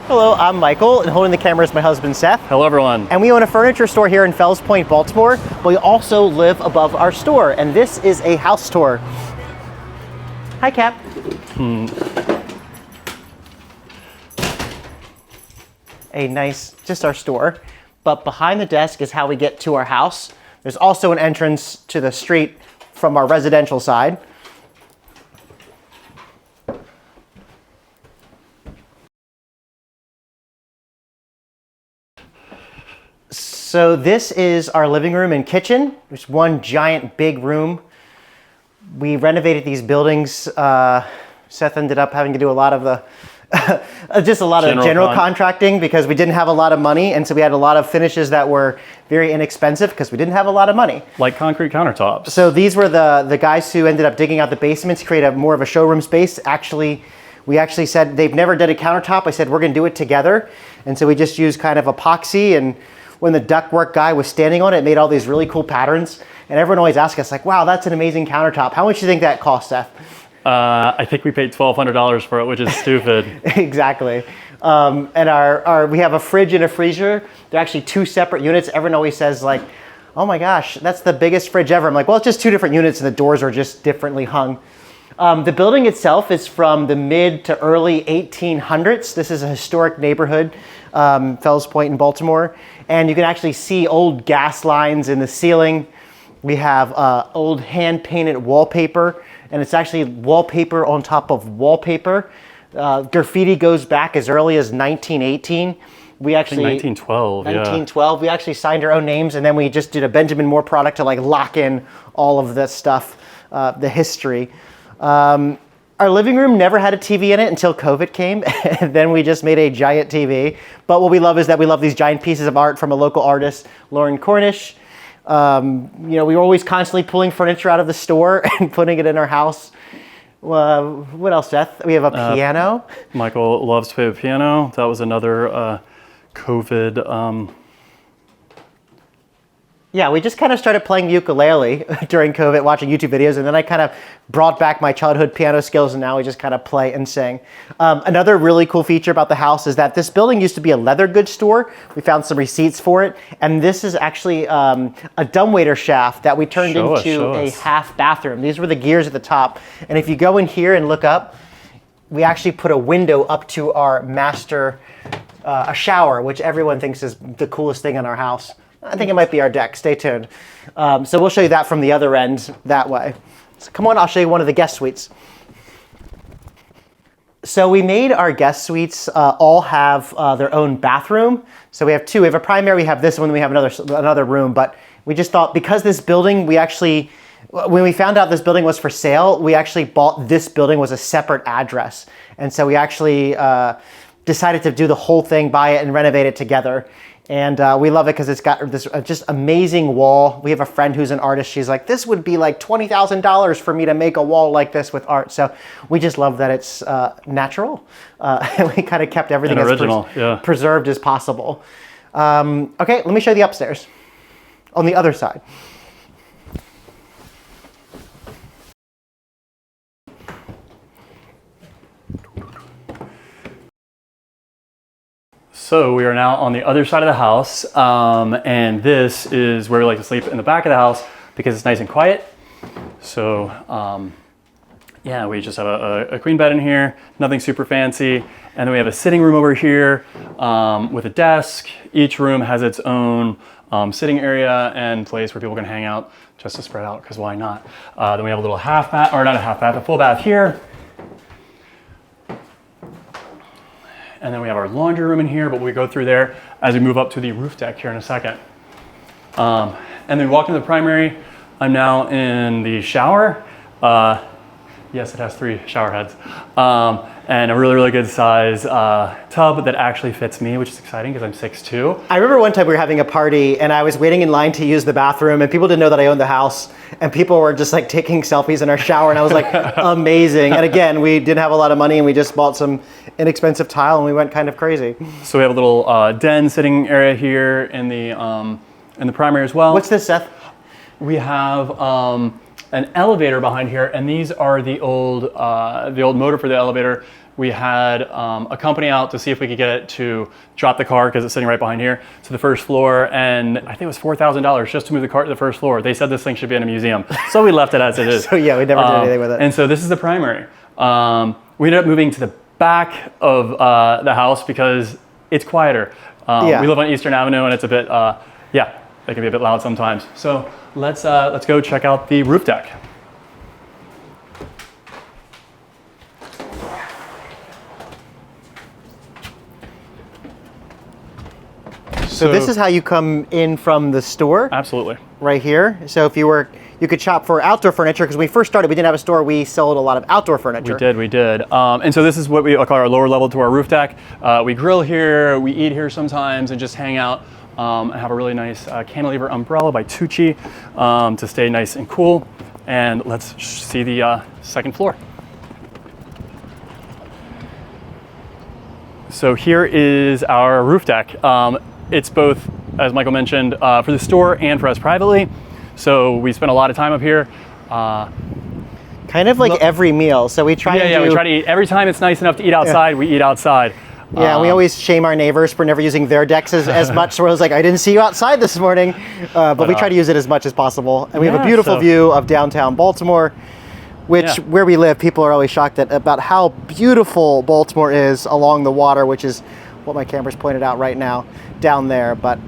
Hello, I'm Michael, and holding the camera is my husband, Seth. Hello, everyone. And we own a furniture store here in Fells Point, Baltimore, but we also live above our store, and this is a house tour. Hi, Cap. Just our store. But behind the desk is how we get to our house. There's also an entrance to the street from our residential side. So this is our living room and kitchen. There's one giant big room. We renovated these buildings. Seth ended up having to do a lot of the just a lot of general contracting because we didn't have a lot of money, and so we had a lot of finishes that were very inexpensive because we didn't have a lot of money. Like concrete countertops. So these were the guys who ended up digging out the basements to create more of a showroom space. We actually said they've never done a countertop. I said we're going to do it together, and so we just used kind of epoxy, and when the ductwork guy was standing on it, it made all these really cool patterns. And everyone always asks us, like, wow, that's an amazing countertop. How much do you think that cost, Seth? I think we paid $1,200 for it, which is stupid. Exactly. And we have a fridge and a freezer. They're actually two separate units. Everyone always says, like, oh my gosh, that's the biggest fridge ever. I'm like, well, it's just two different units and the doors are just differently hung. The building itself is from the mid to early 1800s. This is a historic neighborhood, Fells Point in Baltimore. And you can actually see old gas lines in the ceiling. We have old hand-painted wallpaper, and it's actually wallpaper on top of wallpaper. Graffiti goes back as early as 1918. We actually, I think 1912, we actually signed our own names, and then we just did a Benjamin Moore product to like lock in all of this stuff, the history. Our living room never had a TV in it until COVID came, and then we just made a giant TV. But what we love is that we love these giant pieces of art from a local artist, Lauren Cornish. We were always constantly pulling furniture out of the store and putting it in our house. What else, Seth? We have a piano. Michael loves to play the piano. That was another COVID. Yeah, we just kind of started playing ukulele during COVID, watching YouTube videos, and then I kind of brought back my childhood piano skills, and now we just kind of play and sing. Another really cool feature about the house is that this building used to be a leather goods store. We found some receipts for it, and this is actually a dumbwaiter shaft that we turned into a half bathroom. These were the gears at the top, and if you go in here and look up, we actually put a window up to our master, a shower, which everyone thinks is the coolest thing in our house. I think it might be our deck. Stay tuned. So we'll show you that from the other end that way. So come on, I'll show you one of the guest suites. So we made our guest suites all have their own bathroom. So we have two. We have a primary, we have this one, we have another room. But we just thought because this building, when we found out this building was for sale, we actually bought this building was a separate address. And so we actually decided to do the whole thing, buy it and renovate it together. And we love it because it's got this just amazing wall. We have a friend who's an artist. She's like, this would be like $20,000 for me to make a wall like this with art. So we just love that it's natural. And we kind of kept everything as preserved as possible. Okay, let me show you the upstairs on the other side. So we are now on the other side of the house, and this is where we like to sleep in the back of the house because it's nice and quiet. So yeah, we just have a queen bed in here, nothing super fancy. And then we have a sitting room over here with a desk. Each room has its own sitting area and place where people can hang out just to spread out, because why not? Then we have a little half bath, or not a half bath, a full bath here. And then we have our laundry room in here, but we go through there as we move up to the roof deck here in a second. And then walk into the primary. I'm now in the shower. Yes, it has 3 shower heads. And a really, really good size tub that actually fits me, which is exciting because I'm 6'2". I remember one time we were having a party and I was waiting in line to use the bathroom and people didn't know that I owned the house, and people were just like taking selfies in our shower, and I was like, amazing. And again, we didn't have a lot of money and we just bought some inexpensive tile and we went kind of crazy. So we have a little den sitting area here in the primary as well. What's this, Seth? We have an elevator behind here, and these are the old motor for the elevator we had a company out to see if we could get it to drop the car, because it's sitting right behind here, to the first floor, and I think it was $4,000 just to move the car to the first floor. They said this thing should be in a museum, so we left it as it is. So yeah, we never did anything with it. And so this is the primary. We ended up moving to the back of the house because it's quieter. Yeah. We live on Eastern Avenue, and it's a bit, yeah, it can be a bit loud sometimes. So let's go check out the roof deck. So this is how you come in from the store. Absolutely. Right here. So if you could shop for outdoor furniture, because when we first started, we didn't have a store. We sold a lot of outdoor furniture. We did. And so this is what we call our lower level to our roof deck. We grill here, we eat here sometimes, and just hang out and have a really nice cantilever umbrella by Tucci to stay nice and cool. And let's see the second floor. So here is our roof deck. It's both, as Michael mentioned, for the store and for us privately. So we spend a lot of time up here. Kind of like every meal. So we try we try to eat. Every time it's nice enough to eat outside, we eat outside. Yeah, we always shame our neighbors for never using their decks as much. So I was like, I didn't see you outside this morning. But we try to use it as much as possible. And we have a beautiful view of downtown Baltimore, which where we live, people are always shocked about how beautiful Baltimore is along the water, which is what my camera's pointed out right now down there. But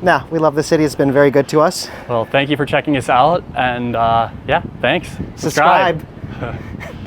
no, we love the city. It's been very good to us. Well, thank you for checking us out. And yeah, thanks. Subscribe.